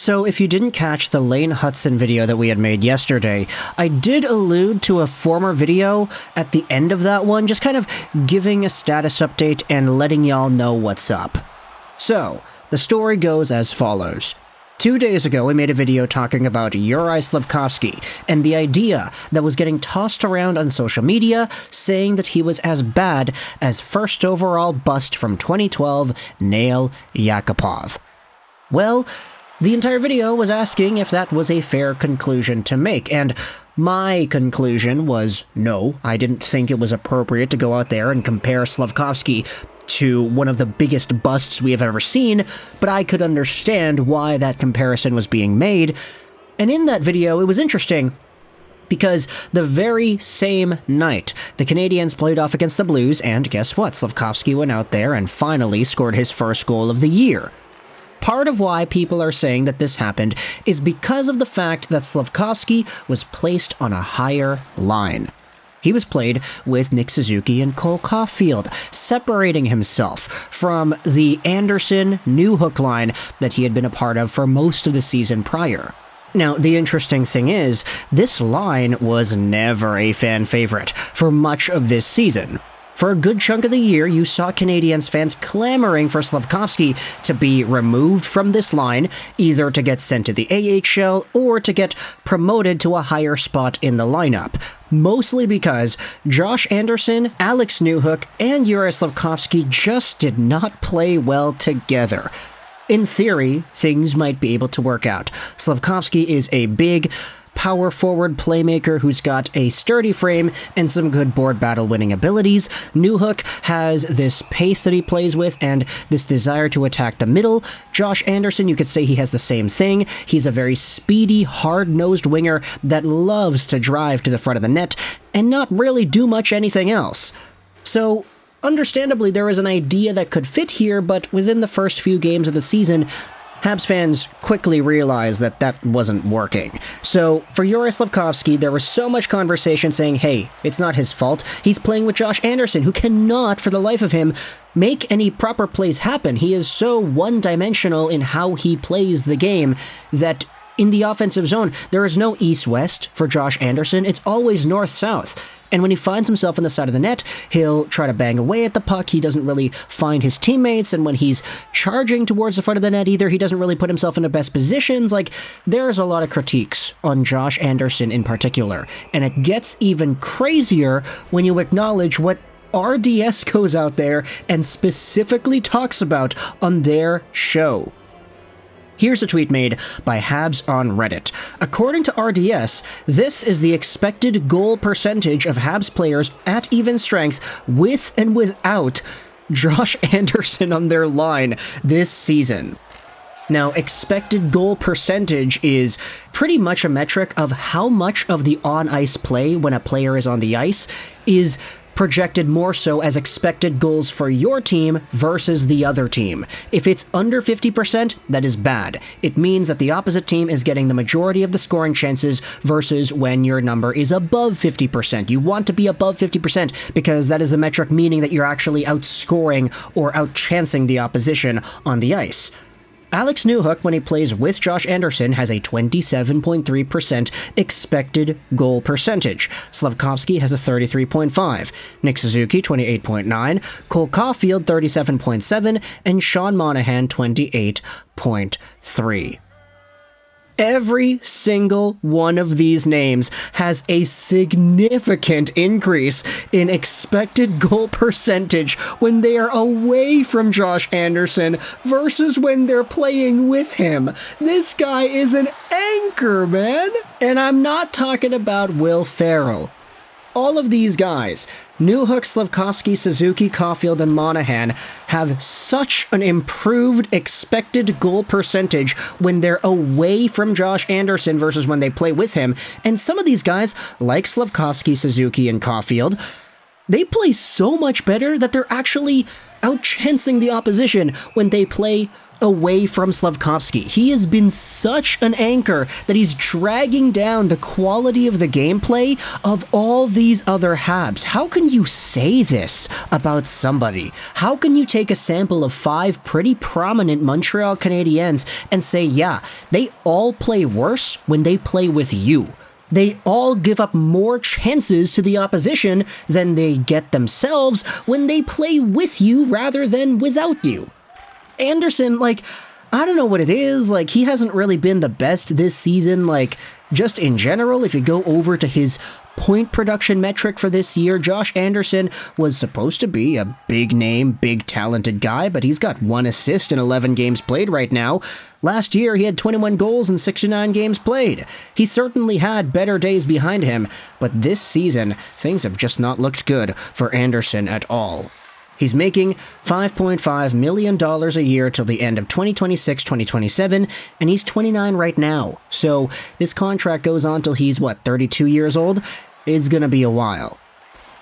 So if you didn't catch the Lane Hutson video that we had made yesterday, I did allude to a former video at the end of that one, just kind of giving a status update and letting y'all know what's up. So, the story goes as follows. 2 days ago, we made a video talking about Yuri Slavkovsky and the idea that was getting tossed around on social media saying that he was as bad as first overall bust from 2012 Nail Yakupov. Well, the entire video was asking if that was a fair conclusion to make, and my conclusion was no, I didn't think it was appropriate to go out there and compare Slavkovsky to one of the biggest busts we have ever seen, but I could understand why that comparison was being made. And in that video, it was interesting because the very same night, the Canadiens played off against the Blues, and guess what? Slavkovsky went out there and finally scored his first goal of the year. Part of why people are saying that this happened is because of the fact that Slavkovsky was placed on a higher line. He was played with Nick Suzuki and Cole Caulfield, separating himself from the Anderson new hook line that he had been a part of for most of the season prior. Now, the interesting thing is, this line was never a fan favorite for much of this season. For a good chunk of the year, you saw Canadiens fans clamoring for Slavkovsky to be removed from this line, either to get sent to the AHL or to get promoted to a higher spot in the lineup. Mostly because Josh Anderson, Alex Newhook, and Yuri Slavkovsky just did not play well together. In theory, things might be able to work out. Slavkovsky is a big, power forward playmaker who's got a sturdy frame and some good board battle winning abilities. Newhook has this pace that he plays with and this desire to attack the middle. Josh Anderson, you could say he has the same thing. He's a very speedy, hard-nosed winger that loves to drive to the front of the net and not really do much anything else. So, understandably, there is an idea that could fit here, but within the first few games of the season, Habs fans quickly realized that that wasn't working. So, for Yuri Slavkovsky, there was so much conversation saying, hey, it's not his fault. He's playing with Josh Anderson, who cannot, for the life of him, make any proper plays happen. He is so one-dimensional in how he plays the game that in the offensive zone, there is no east-west for Josh Anderson. It's always north-south. And when he finds himself on the side of the net, he'll try to bang away at the puck. He doesn't really find his teammates. And when he's charging towards the front of the net, either he doesn't really put himself in the best positions. Like, there's a lot of critiques on Josh Anderson in particular. And it gets even crazier when you acknowledge what RDS goes out there and specifically talks about on their show. Here's a tweet made by Habs on Reddit. According to RDS, this is the expected goal percentage of Habs players at even strength with and without Josh Anderson on their line this season. Now, expected goal percentage is pretty much a metric of how much of the on-ice play when a player is on the ice is projected more so as expected goals for your team versus the other team. If it's under 50%, that is bad. It means that the opposite team is getting the majority of the scoring chances versus when your number is above 50%. You want to be above 50% because that is the metric meaning that you're actually outscoring or outchancing the opposition on the ice. Alex Newhook, when he plays with Josh Anderson, has a 27.3% expected goal percentage. Slavkovsky has a 33.5%, Nick Suzuki 28.9%, Cole Caulfield 37.7%, and Sean Monahan 28.3%. Every single one of these names has a significant increase in expected goal percentage when they are away from Josh Anderson versus when they're playing with him. This guy is an anchor, man! And I'm not talking about Will Ferrell. All of these guys, Newhook, Slavkovsky, Suzuki, Caulfield, and Monahan, have such an improved expected goal percentage when they're away from Josh Anderson versus when they play with him. And some of these guys, like Slavkovsky, Suzuki, and Caulfield, they play so much better that they're actually outchancing the opposition when they play away from Slavkovsky. He has been such an anchor that he's dragging down the quality of the gameplay of all these other Habs. How can you say this about somebody? How can you take a sample of 5 pretty prominent Montreal Canadiens and say, yeah, they all play worse when they play with you? They all give up more chances to the opposition than they get themselves when they play with you rather than without you. Anderson, like, I don't know what it is, like, he hasn't really been the best this season, like, just in general. If you go over to his point production metric for this year, Josh Anderson was supposed to be a big name, big talented guy, but he's got 1 assist in 11 games played right now. Last year, he had 21 goals in 69 games played. He certainly had better days behind him, but this season, things have just not looked good for Anderson at all. He's making $5.5 million a year till the end of 2026-2027, and he's 29 right now. So this contract goes on till he's, 32 years old? It's gonna be a while.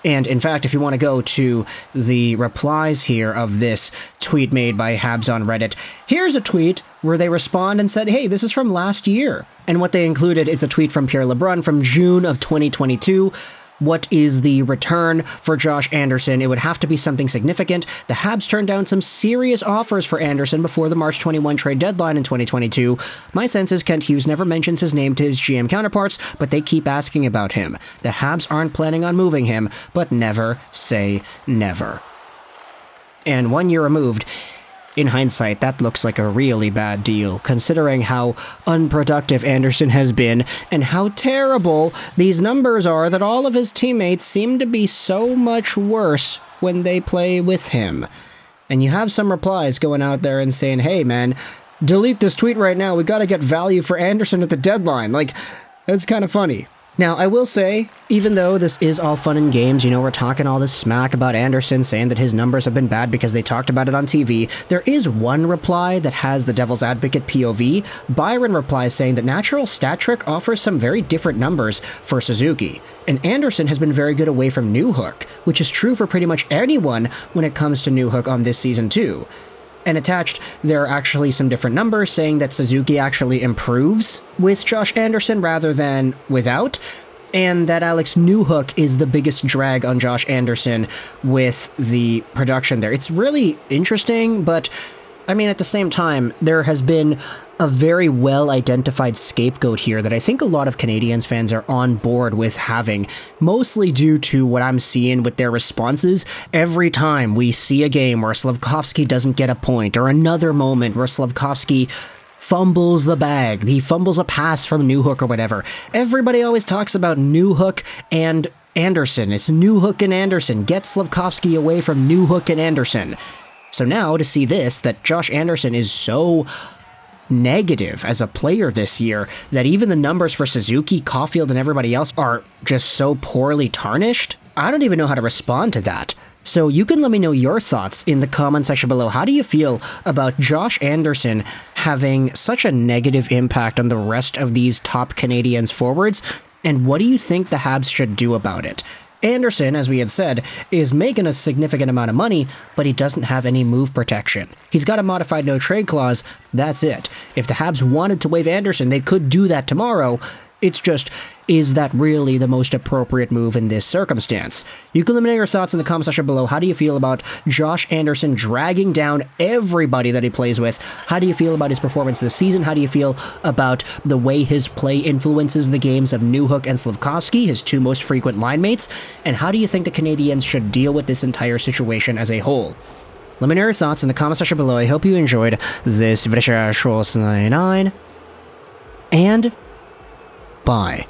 And in fact, if you want to go to the replies here of this tweet made by Habs on Reddit, here's a tweet where they respond and said, hey, this is from last year. And what they included is a tweet from Pierre LeBrun from June of 2022. What is the return for Josh Anderson? It would have to be something significant. The Habs turned down some serious offers for Anderson before the March 21 trade deadline in 2022. My sense is Kent Hughes never mentions his name to his GM counterparts, but they keep asking about him. The Habs aren't planning on moving him, but never say never. And 1 year removed, in hindsight, that looks like a really bad deal, considering how unproductive Anderson has been and how terrible these numbers are that all of his teammates seem to be so much worse when they play with him. And you have some replies going out there and saying, hey man, delete this tweet right now, we gotta get value for Anderson at the deadline. Like, that's kind of funny. Now, I will say, even though this is all fun and games, we're talking all this smack about Anderson, saying that his numbers have been bad because they talked about it on TV, there is one reply that has the devil's advocate POV. Byron replies saying that Natural Stat Trick offers some very different numbers for Suzuki, and Anderson has been very good away from Newhook, which is true for pretty much anyone when it comes to Newhook on this season too. And attached, there are actually some different numbers saying that Suzuki actually improves with Josh Anderson rather than without, and that Alex Newhook is the biggest drag on Josh Anderson with the production there. It's really interesting, but at the same time, there has been a very well-identified scapegoat here that I think a lot of Canadiens fans are on board with having, mostly due to what I'm seeing with their responses every time we see a game where Slavkovsky doesn't get a point, or another moment where Slavkovsky fumbles the bag, he fumbles a pass from Newhook or whatever. Everybody always talks about Newhook and Anderson. It's Newhook and Anderson. Get Slavkovsky away from Newhook and Anderson. So now to see this, that Josh Anderson is so negative as a player this year that even the numbers for Suzuki, Caulfield, and everybody else are just so poorly tarnished, I don't even know how to respond to that. So you can let me know your thoughts in the comment section below. How do you feel about Josh Anderson having such a negative impact on the rest of these top Canadiens forwards? And what do you think the Habs should do about it? Anderson, as we had said, is making a significant amount of money, but he doesn't have any move protection. He's got a modified no-trade clause, that's it. If the Habs wanted to waive Anderson, they could do that tomorrow. It's just, is that really the most appropriate move in this circumstance? You can let me know your thoughts in the comment section below. How do you feel about Josh Anderson dragging down everybody that he plays with? How do you feel about his performance this season? How do you feel about the way his play influences the games of Newhook and Slavkovsky, his 2 most frequent line mates? And how do you think the Canadiens should deal with this entire situation as a whole? Let me know your thoughts in the comment section below. I hope you enjoyed this video. And bye.